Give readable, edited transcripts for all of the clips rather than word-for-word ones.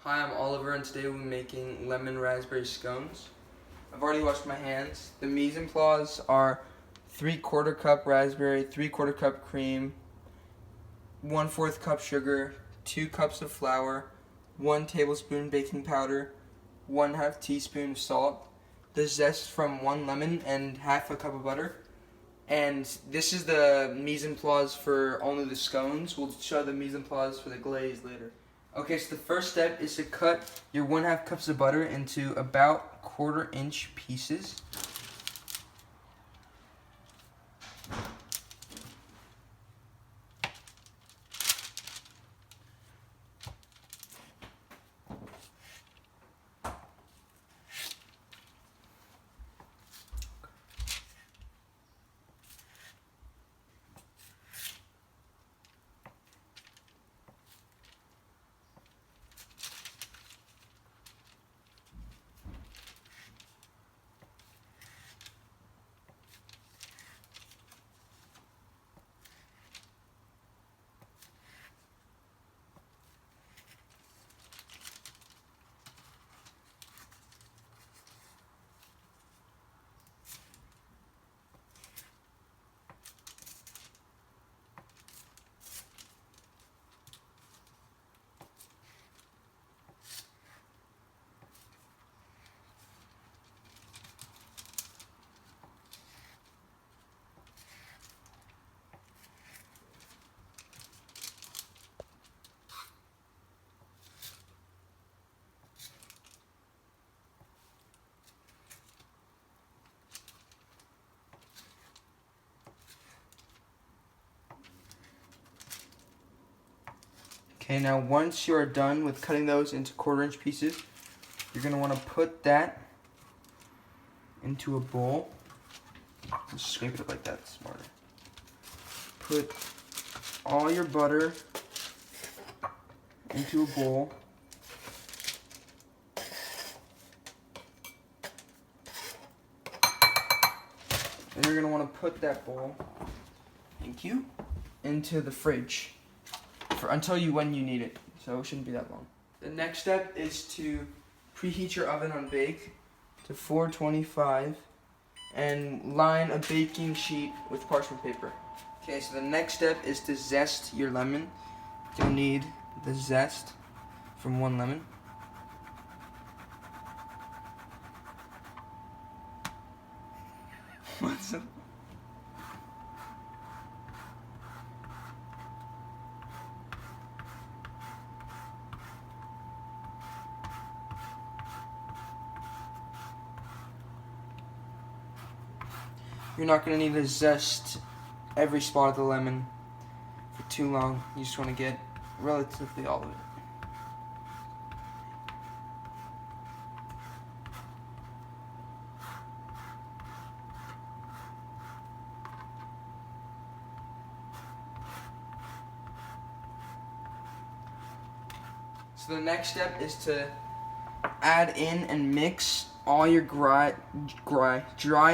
Hi, I'm Oliver, and today we'll be making lemon raspberry scones. I've already washed my hands. The mise en place are 3/4 cup raspberry, 3/4 cup cream, 1/4 cup sugar, 2 cups of flour, 1 tablespoon baking powder, 1/2 teaspoon of salt, the zest from 1 lemon, and 1/2 cup of butter. And this is the mise en place for only the scones. We'll show the mise en place for the glaze later. Okay, so the first step is to cut your 1/2 cups of butter into about 1/4 inch pieces. Okay, now once you are done with cutting those into 1/4 inch pieces, you're going to want to put that into a bowl. Just scrape it up like that, it's smarter. Put all your butter into a bowl. And you're going to want to put that bowl, thank you, into the fridge until when you need it, so it shouldn't be that long. The next step is to preheat your oven on bake to 425 and line a baking sheet with parchment paper. Okay, so the next step is to zest your lemon. You'll need the zest from 1 lemon. What's up? You're not going to need to zest every spot of the lemon for too long. You just want to get relatively all of it. So the next step is to add in and mix all your dry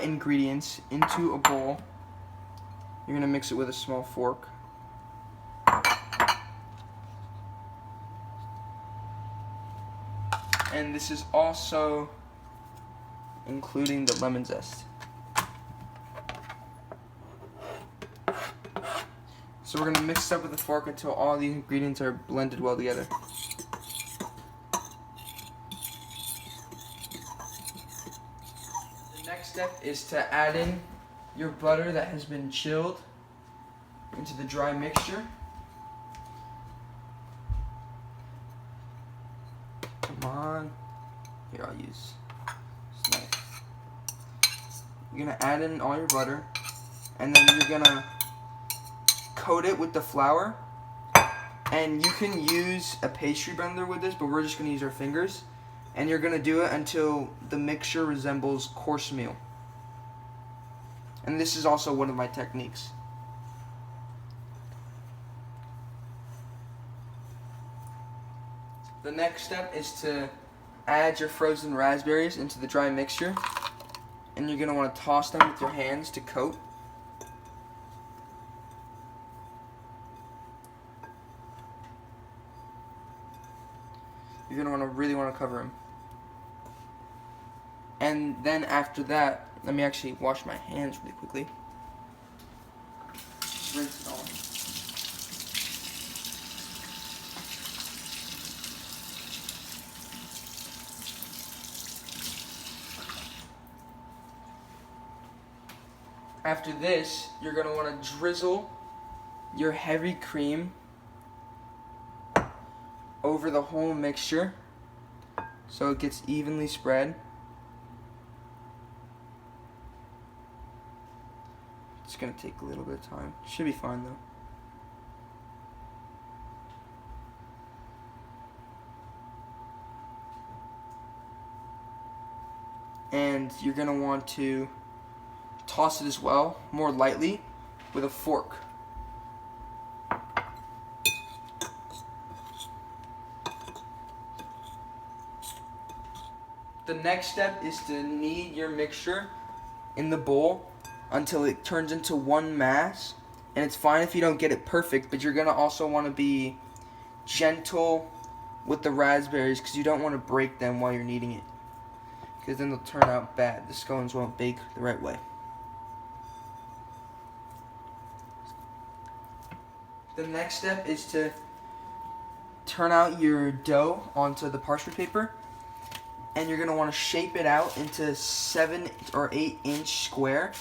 ingredients into a bowl. You're going to mix it with a small fork. And this is also including the lemon zest. So we're going to mix it up with a fork until all the ingredients are blended well together. The next step is to add in your butter that has been chilled into the dry mixture. Come on. Here, I'll use this knife. You're going to add in all your butter, and then you're going to coat it with the flour. And you can use a pastry blender with this, but we're just going to use our fingers. And you're going to do it until the mixture resembles coarse meal. And this is also one of my techniques. The next step is to add your frozen raspberries into the dry mixture. And you're going to want to toss them with your hands to coat. You're You're going to really want to cover them. And then after that, let me actually wash my hands really quickly. Rinse it all. After this, you're going to want to drizzle your heavy cream over the whole mixture so it gets evenly spread. It's going to take a little bit of time. Should be fine though. And you're going to want to toss it as well, more lightly, with a fork. The next step is to knead your mixture in the bowl until it turns into one mass. And it's fine if you don't get it perfect, but you're going to also want to be gentle with the raspberries because you don't want to break them while you're kneading it, because then they'll turn out bad. The scones won't bake the right way. The next step is to turn out your dough onto the parchment paper, and you're going to want to shape it out into 7 or 8 inch square,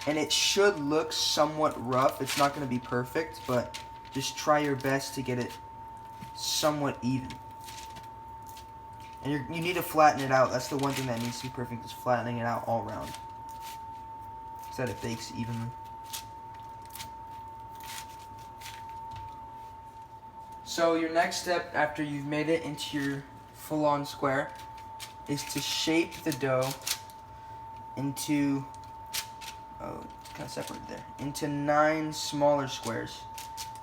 and it should look somewhat rough. It's not going to be perfect, but just try your best to get it somewhat even. And you need to flatten it out. That's the one thing that needs to be perfect, is flattening it out all around so that it bakes evenly. So your next step after you've made it into your full-on square is to shape the dough into, it's kind of separated there, into 9 smaller squares.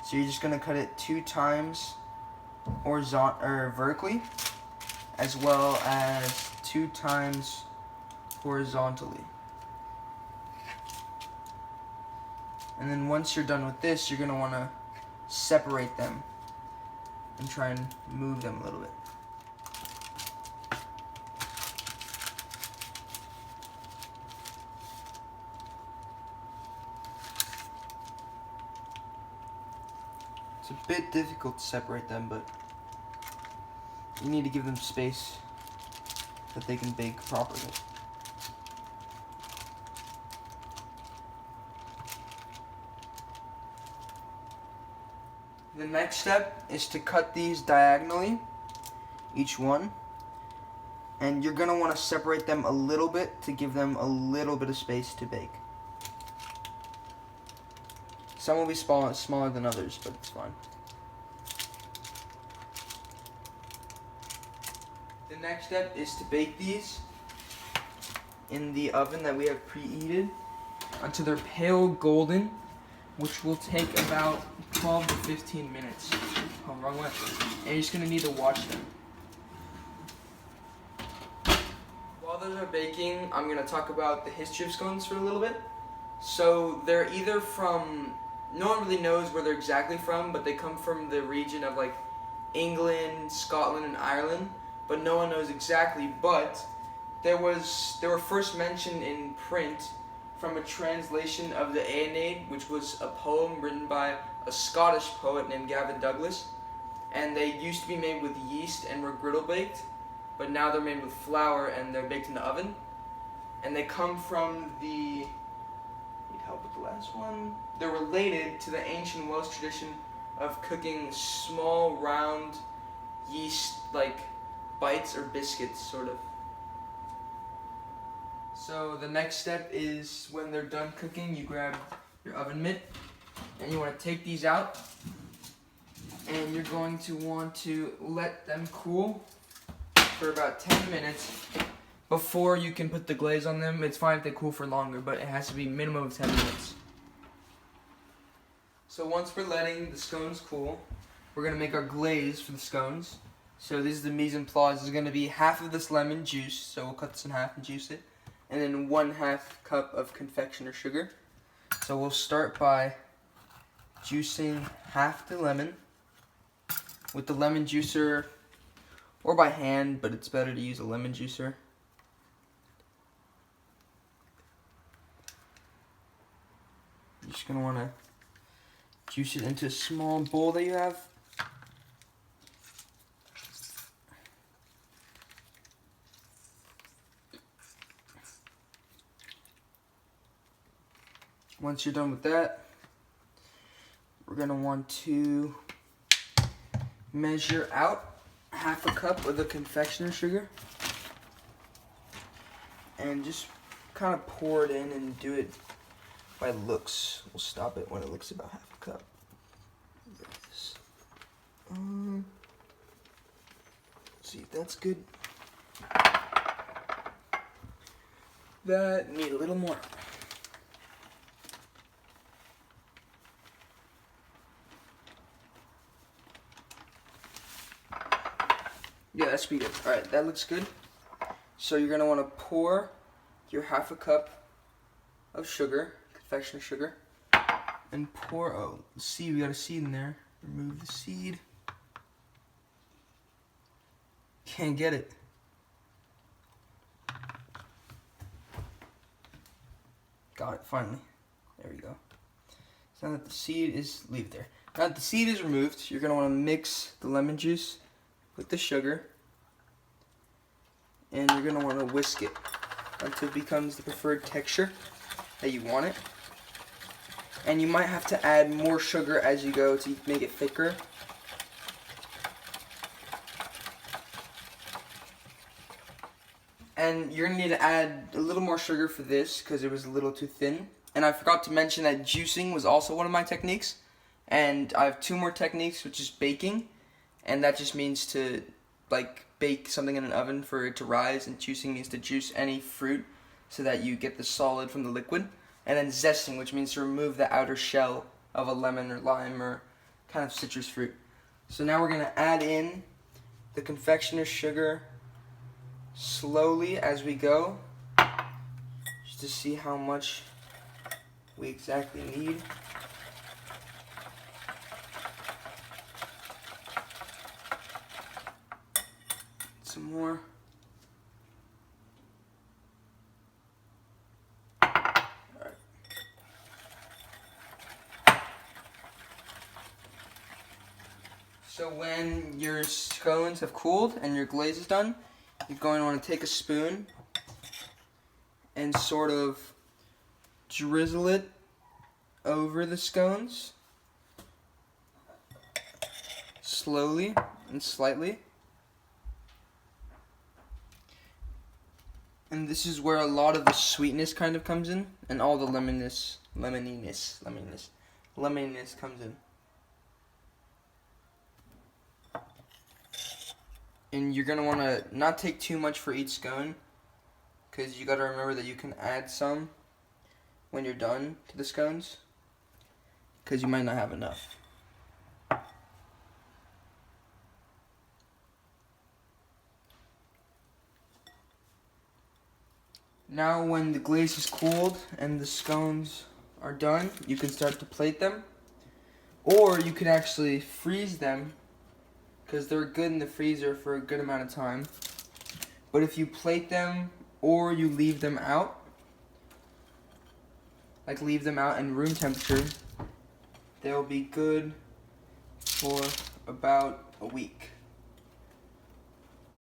So you're just going to cut it 2 times vertically, as well as 2 times horizontally. And then once you're done with this, you're going to want to separate them and try and move them a little bit. It's a bit difficult to separate them, but you need to give them space that they can bake properly. The next step is to cut these diagonally, each one, and you're going to want to separate them a little bit to give them a little bit of space to bake. Some will be smaller than others, but it's fine. The next step is to bake these in the oven that we have preheated until they're pale golden, which will take about 12 to 15 minutes. Oh, wrong way. And you're just going to need to watch them. While those are baking, I'm going to talk about the history of scones for a little bit. So they're either from, no one really knows where they're exactly from, but they come from the region of like England, Scotland, and Ireland, but no one knows exactly. But they were first mentioned in print from a translation of the Aeneid, which was a poem written by a Scottish poet named Gavin Douglas. And they used to be made with yeast and were griddle baked, but now they're made with flour and they're baked in the oven. And they come from the, need help with the last one? They're related to the ancient Welsh tradition of cooking small, round, yeast-like bites or biscuits, sort of. So the next step is when they're done cooking, you grab your oven mitt and you want to take these out, and you're going to want to let them cool for about 10 minutes before you can put the glaze on them. It's fine if they cool for longer, but it has to be minimum of 10 minutes. So once we're letting the scones cool, we're going to make our glaze for the scones. So this is the mise en place. This is going to be half of this lemon juice, so we'll cut this in half and juice it, and then 1/2 cup of confectioner sugar. So we'll start by juicing half the lemon with the lemon juicer or by hand, but it's better to use a lemon juicer. You're just going to want to juice it into a small bowl that you have. Once you're done with that, we're going to want to measure out half a cup of the confectioner sugar and just kind of pour it in and do it by looks. We'll stop it when it looks about half a cup. See if that's good. That need a little more. Yeah, that's pretty good. Alright, that looks good. So you're going to want to pour your half a cup of sugar, confectioner sugar, and pour, oh, see, we got a seed in there. Remove the seed. Can't get it. Got it, finally. There we go. So now that the seed is, leave it there. Now that the seed is removed, you're going to want to mix the lemon juice with the sugar, and you're going to want to whisk it until it becomes the preferred texture that you want it. And you might have to add more sugar as you go to make it thicker. And you're going to need to add a little more sugar for this because it was a little too thin. And I forgot to mention that juicing was also one of my techniques. And I have two more techniques, which is baking. And that just means to bake something in an oven for it to rise, and juicing means to juice any fruit so that you get the solid from the liquid. And then zesting, which means to remove the outer shell of a lemon or lime or kind of citrus fruit. So now we're going to add in the confectioner's sugar slowly as we go, just to see how much we exactly need. Some more. Alright. So when your scones have cooled and your glaze is done, you're going to want to take a spoon and sort of drizzle it over the scones slowly and slightly. And this is where a lot of the sweetness kind of comes in, and all the lemoniness comes in. And you're going to want to not take too much for each scone, because you got to remember that you can add some when you're done to the scones, because you might not have enough. Now when the glaze is cooled and the scones are done, you can start to plate them. Or you can actually freeze them, because they're good in the freezer for a good amount of time. But if you plate them or you leave them out, leave them out in room temperature, they'll be good for about a week.